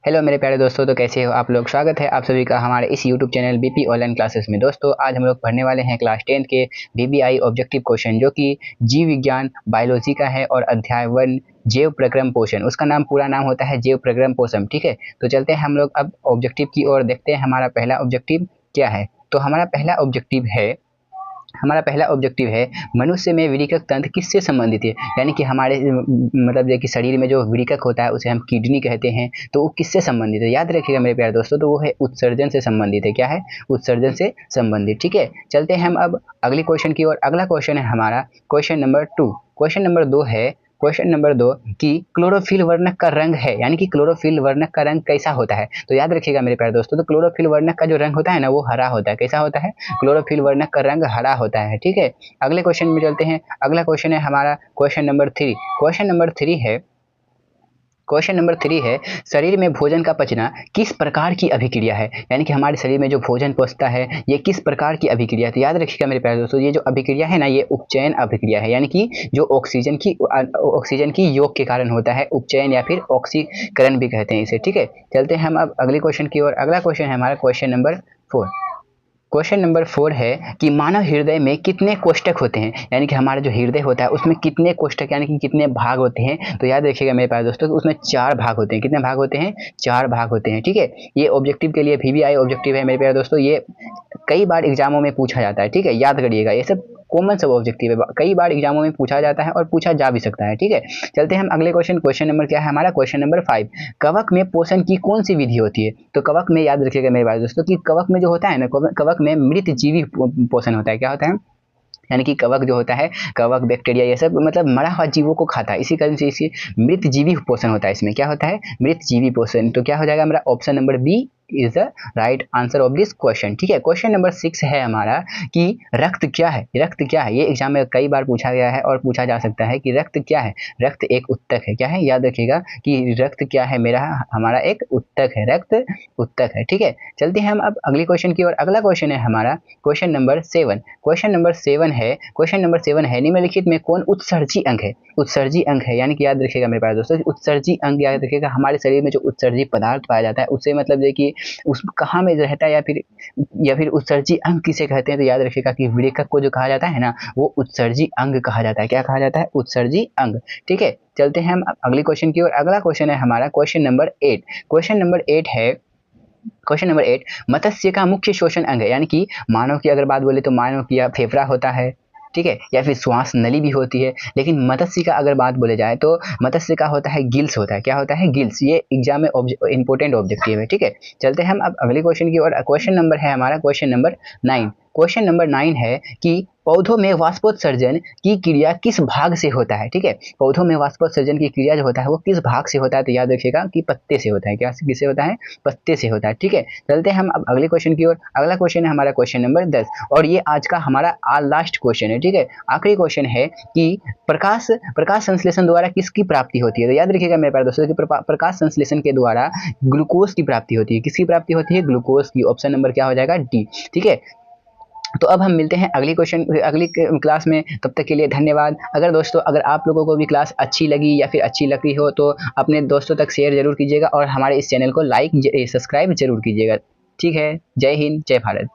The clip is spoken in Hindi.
हेलो मेरे प्यारे दोस्तों, तो कैसे हो आप लोग। स्वागत है आप सभी का हमारे इस YouTube channel BP online classes में। दोस्तों आज हम लोग पढ़ने वाले हैं क्लास 10 के बीबीआई ऑब्जेक्टिव क्वेश्चन, जो कि जीव विज्ञान बायोलॉजी का है और अध्याय 1 जैव प्रक्रम पोषण। उसका नाम पूरा नाम होता है जैव प्रक्रम पोषण। ठीक है, तो चलते हैं हम लोग अब ऑब्जेक्टिव की ओर, देखते हैं हमारा पहला ऑब्जेक्टिव क्या है। तो हमारा पहला ऑब्जेक्टिव है मनुष्य में विरिकक तंत्र किससे संबंधित है। यानी कि हमारे मतलब कि शरीर में जो विरिकक होता है उसे हम किडनी कहते हैं, तो वो किससे संबंधित है याद रखिएगा मेरे प्यारे दोस्तों। तो वो है उत्सर्जन से संबंधित है। क्या है? उत्सर्जन से संबंधित। ठीक है, चलते हैं हम अब अगले क्वेश्चन की ओर। अगला क्वेश्चन है हमारा क्वेश्चन नंबर 2। क्वेश्चन नंबर 2 कि क्लोरोफिल वर्णक का रंग है, यानी कि क्लोरोफिल वर्णक का रंग कैसा होता है। तो याद रखिएगा मेरे प्यारे दोस्तों, तो क्लोरोफिल वर्णक का जो रंग होता है ना वो हरा होता है। कैसा होता है? क्लोरोफिल वर्णक का रंग हरा होता है। ठीक है, अगले क्वेश्चन में चलते हैं। अगला क्वेश्चन है हमारा क्वेश्चन नंबर 3। क्वेश्चन नंबर 3 है शरीर में भोजन का पचना किस प्रकार की अभिक्रिया है। यानी कि हमारे शरीर में जो भोजन पचता है ये किस प्रकार की अभिक्रिया है। तो याद रखिएगा मेरे प्यारे दोस्तों, ये जो अभिक्रिया है ना ये उपचयन अभिक्रिया है। यानी कि जो ऑक्सीजन की योग के कारण होता है, उपचयन या फिर ऑक्सीकरण भी कहते हैं इसे। ठीक है, चलते हैं हम अब अगले क्वेश्चन की ओर। अगला क्वेश्चन है हमारा क्वेश्चन नंबर 4। क्वेश्चन नंबर 4 है कि मानव हृदय में कितने कोष्ठक होते हैं। यानी कि हमारा जो हृदय होता है उसमें कितने कोष्ठक यानी कि कितने भाग होते हैं। तो याद रखिएगा मेरे प्यारे दोस्तों, उसमें 4 भाग होते हैं। कितने भाग होते हैं? 4 भाग होते हैं। ठीक है, ये ऑब्जेक्टिव के लिए वीवीआई ऑब्जेक्टिव है मेरे प्यारे दोस्तों। ये कई बार एग्जामों में पूछा जाता है। ठीक है, याद करिएगा, ये सब कॉमन सब ऑब्जेक्टिव है, कई बार एग्जामों में पूछा जाता है और पूछा जा भी सकता है। ठीक है, चलते हैं हम अगले क्वेश्चन नंबर क्या है हमारा क्वेश्चन नंबर 5। कवक में पोषण की कौन सी विधि होती है। तो कवक में याद रखिएगा मेरे भाई दोस्तों कि कवक में जो होता है ना, कवक में मृत जीवी पोषण होता है। क्या होता है? यानी कि कवक जो होता है, कवक बैक्टीरिया ये सब मतलब मरा हुआ जीवों को खाता है, इसी कारण से इसी मृत जीवी पोषण होता है। इसमें क्या होता है? मृत जीवी पोषण। तो क्या हो जाएगा हमारा option number B is the right answer of this question. ठीक है, क्वेश्चन नंबर 6 है हमारा कि रक्त क्या है। रक्त क्या है, ये एग्जाम में कई बार पूछा गया है और पूछा जा सकता है कि रक्त क्या है। रक्त एक उत्तक है। क्या है? याद रखिएगा कि रक्त क्या है, हमारा एक उत्तक है, रक्त उत्तक है। ठीक है, चलते हैं हम अब अगले क्वेश्चन की ओर। अगला क्वेश्चन है हमारा क्वेश्चन नंबर 7। क्वेश्चन नंबर 7 है निम्नलिखित में कौन उत्सर्जी अंग है। उत्सर्जी अंग है, यानी कि याद रखिएगा मेरे प्यारे दोस्तों, उत्सर्जी अंग याद रखिएगा हमारे शरीर में जो उत्सर्जी पदार्थ पाया जाता है उससे मतलब है कि उस कहाँ में रहता है या फिर उत्सर्जी अंग किसे कहते हैं। तो याद रखिएगा कि विरेचक को जो कहा जाता है ना वो उत्सर्जी अंग कहा जाता है। क्या कहा जाता है? उत्सर्जी अंग। ठीक है, चलते हैं हम अगले क्वेश्चन की ओर। अगला क्वेश्चन है हमारा क्वेश्चन नंबर 8। क्वेश्चन नंबर 8 मत्स्य का मुख्य शोषण अंग है। यानी कि मानव की अगर बात बोले तो मानव की फेफड़ा होता है, ठीक है, या फिर श्वास नली भी होती है। लेकिन मत्स्य का अगर बात बोले जाए तो मत्स्य का होता है गिल्स होता है। क्या होता है? गिल्स। ये एग्जाम में इंपॉर्टेंट ऑब्जेक्टिव है। ठीक है, चलते हैं हम अब अगले क्वेश्चन की ओर। क्वेश्चन नंबर है हमारा क्वेश्चन नंबर 9। क्वेश्चन नंबर 9 है कि पौधों में वाष्पोत्सर्जन की क्रिया किस भाग से होता है। ठीक है, पौधों में वाष्पोत्सर्जन की क्रिया जो होता है वो किस भाग से होता है। तो याद रखिएगा कि पत्ते से होता है। क्या किससे होता है? पत्ते से होता है। ठीक है, चलते हैं हम अब अगले क्वेश्चन की ओर। अगला क्वेश्चन है हमारा क्वेश्चन नंबर 10 और ये आज का हमारा लास्ट क्वेश्चन है। ठीक है, आखिरी क्वेश्चन है कि प्रकाश संश्लेषण द्वारा किसकी प्राप्ति होती है। तो याद रखिएगा मेरे प्यारे दोस्तों कि प्रकाश संश्लेषण के द्वारा ग्लूकोज की प्राप्ति होती है। किसकी प्राप्ति होती है? ग्लूकोज की। ऑप्शन नंबर क्या हो जाएगा? डी। ठीक है, तो अब हम मिलते हैं अगली क्लास में। तब तक के लिए धन्यवाद। अगर दोस्तों अगर आप लोगों को भी क्लास अच्छी लगी या फिर अच्छी लगी हो तो अपने दोस्तों तक शेयर जरूर कीजिएगा और हमारे इस चैनल को लाइक सब्सक्राइब जरूर कीजिएगा। ठीक है, जय हिंद, जय भारत।